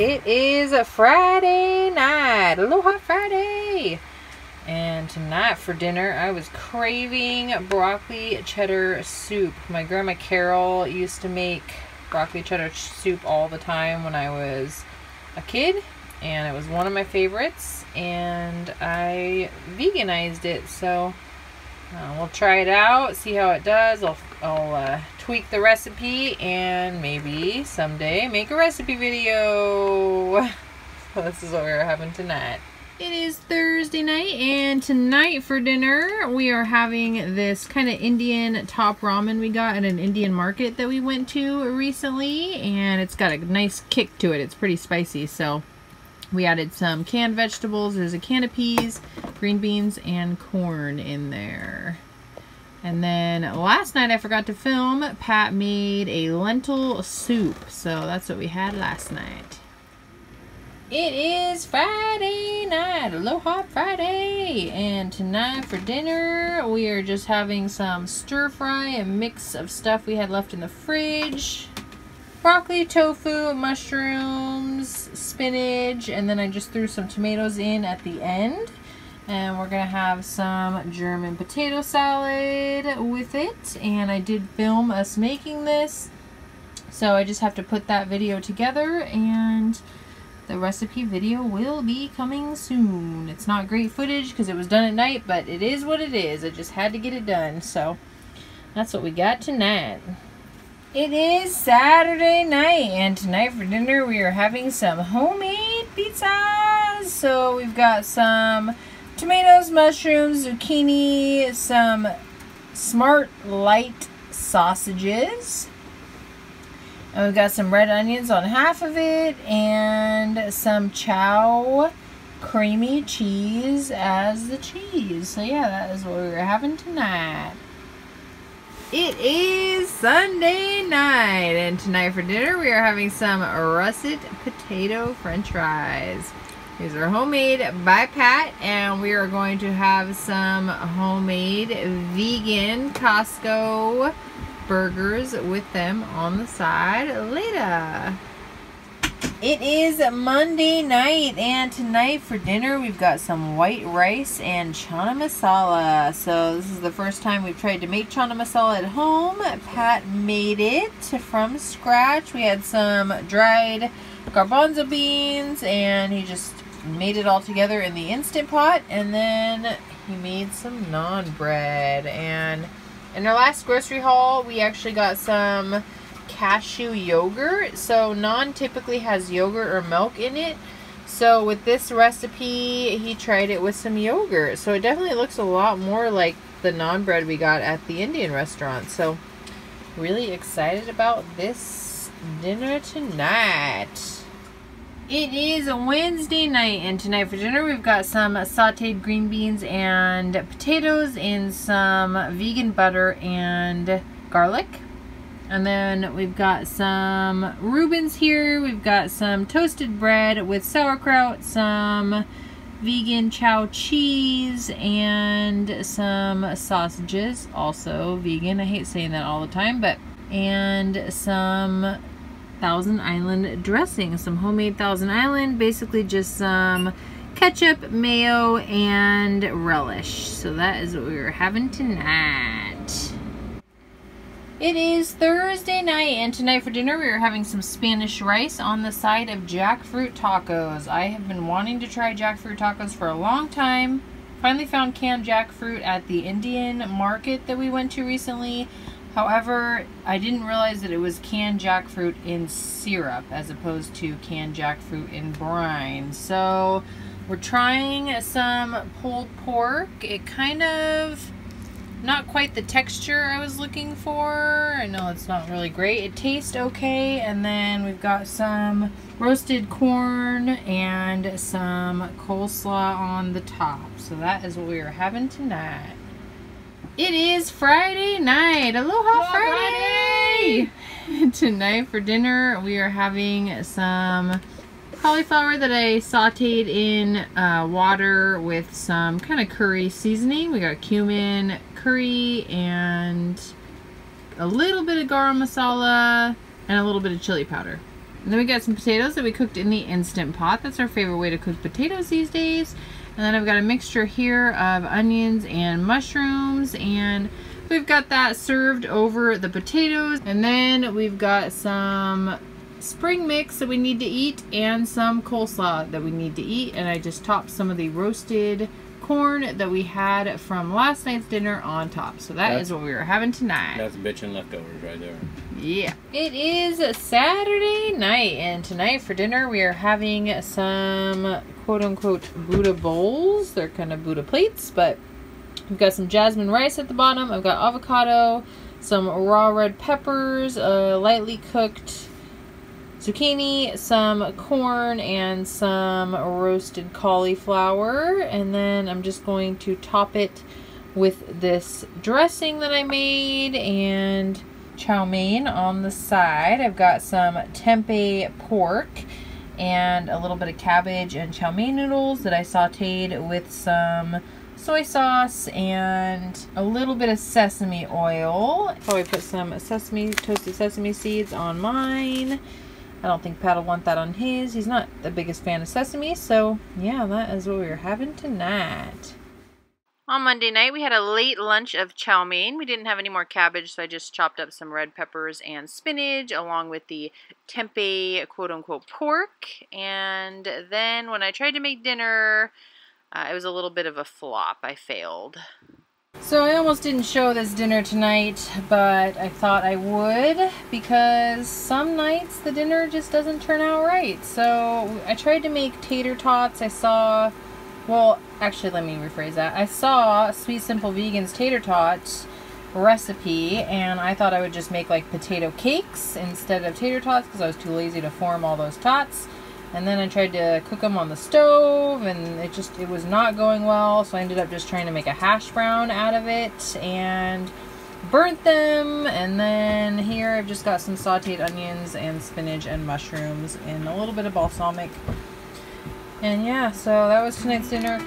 It is a Friday night, Aloha Friday, and tonight for dinner I was craving broccoli cheddar soup. My grandma Carol used to make broccoli cheddar soup all the time when I was a kid, and it was one of my favorites, and I veganized it, so we'll try it out, see how it does. I'll tweak the recipe and maybe someday make a recipe video. So this is what we're having tonight. It is Thursday night, and tonight for dinner we are having this kind of Indian top ramen we got at an Indian market that we went to recently, and it's got a nice kick to it. It's pretty spicy, so we added some canned vegetables. There's a can of peas, green beans, and corn in there. And then last night I forgot to film. Pat made a lentil soup, so that's what we had last night. It is Friday night, Aloha Friday, and tonight for dinner we are just having some stir fry, a mix of stuff we had left in the fridge. Broccoli, tofu, mushrooms, spinach, and then I just threw some tomatoes in at the end. And we're going to have some German potato salad with it. And I did film us making this, so I just have to put that video together, and the recipe video will be coming soon. It's not great footage because it was done at night, but it is what it is. I just had to get it done, so that's what we got tonight. It is Saturday night, and tonight for dinner we are having some homemade pizzas. So we've got some tomatoes, mushrooms, zucchini, some Smart Light sausages, and we've got some red onions on half of it, and some Chow creamy cheese as the cheese. So yeah, that is what we were having tonight. It is Sunday night, and tonight for dinner we are having some russet potato french fries. These are homemade by Pat, and we are going to have some homemade vegan Costco burgers with them on the side later. It is Monday night, and tonight for dinner we've got some white rice and chana masala. So this is the first time we've tried to make chana masala at home. Pat made it from scratch. We had some dried garbanzo beans, and he just made it all together in the Instant Pot, and then he made some naan bread. And in our last grocery haul we actually got some cashew yogurt. So naan typically has yogurt or milk in it, so with this recipe he tried it with some yogurt, so it definitely looks a lot more like the naan bread we got at the Indian restaurant. So really excited about this dinner tonight. It is a Wednesday night, and tonight for dinner we've got some sauteed green beans and potatoes in some vegan butter and garlic. And then we've got some Reubens here. We've got some toasted bread with sauerkraut, some vegan chow cheese, and some sausages, also vegan. I hate saying that all the time, and some Thousand Island dressing, some homemade Thousand Island, basically just some ketchup, mayo, and relish. So that is what we were having tonight. It is Thursday night, and tonight for dinner we are having some Spanish rice on the side of jackfruit tacos. I have been wanting to try jackfruit tacos for a long time. Finally found canned jackfruit at the Indian market that we went to recently. However, I didn't realize that it was canned jackfruit in syrup as opposed to canned jackfruit in brine. So we're trying some pulled pork. It kind of, not quite the texture I was looking for. I know it's not really great. It tastes okay. And then we've got some roasted corn and some coleslaw on the top. So that is what we are having tonight. It is Friday night. Aloha Friday! Tonight for dinner we are having some cauliflower that I sauteed in water with some kind of curry seasoning. We got cumin, curry, and a little bit of garam masala and a little bit of chili powder. And then we got some potatoes that we cooked in the Instant Pot. That's our favorite way to cook potatoes these days. And then I've got a mixture here of onions and mushrooms, and we've got that served over the potatoes. And then we've got some spring mix that we need to eat and some coleslaw that we need to eat. And I just topped some of the roasted corn that we had from last night's dinner on top. So that's what we were having tonight. That's bitchin' leftovers right there. Yeah. It is Saturday night, and tonight for dinner we are having some quote-unquote Buddha bowls. They're kind of Buddha plates, but we've got some jasmine rice at the bottom. I've got avocado, some raw red peppers, lightly cooked zucchini, some corn, and some roasted cauliflower. And then I'm just going to top it with this dressing that I made and chow mein on the side. I've got some tempeh pork and a little bit of cabbage and chow mein noodles that I sauteed with some soy sauce and a little bit of sesame oil. Probably put some toasted sesame seeds on mine. I don't think Pat will want that on his. He's not the biggest fan of sesame, so yeah, that is what we were having tonight. On Monday night, we had a late lunch of chow mein. We didn't have any more cabbage, so I just chopped up some red peppers and spinach along with the tempeh quote-unquote pork. And then when I tried to make dinner, it was a little bit of a flop. I failed. So I almost didn't show this dinner tonight, but I thought I would because some nights the dinner just doesn't turn out right. So I tried to make tater tots. Well, actually, let me rephrase that. I saw Sweet Simple Vegan's tater tots recipe, and I thought I would just make like potato cakes instead of tater tots because I was too lazy to form all those tots. And then I tried to cook them on the stove, and it was not going well, so I ended up just trying to make a hash brown out of it and burnt them. And then here I've just got some sauteed onions and spinach and mushrooms and a little bit of balsamic. And yeah, so that was tonight's dinner.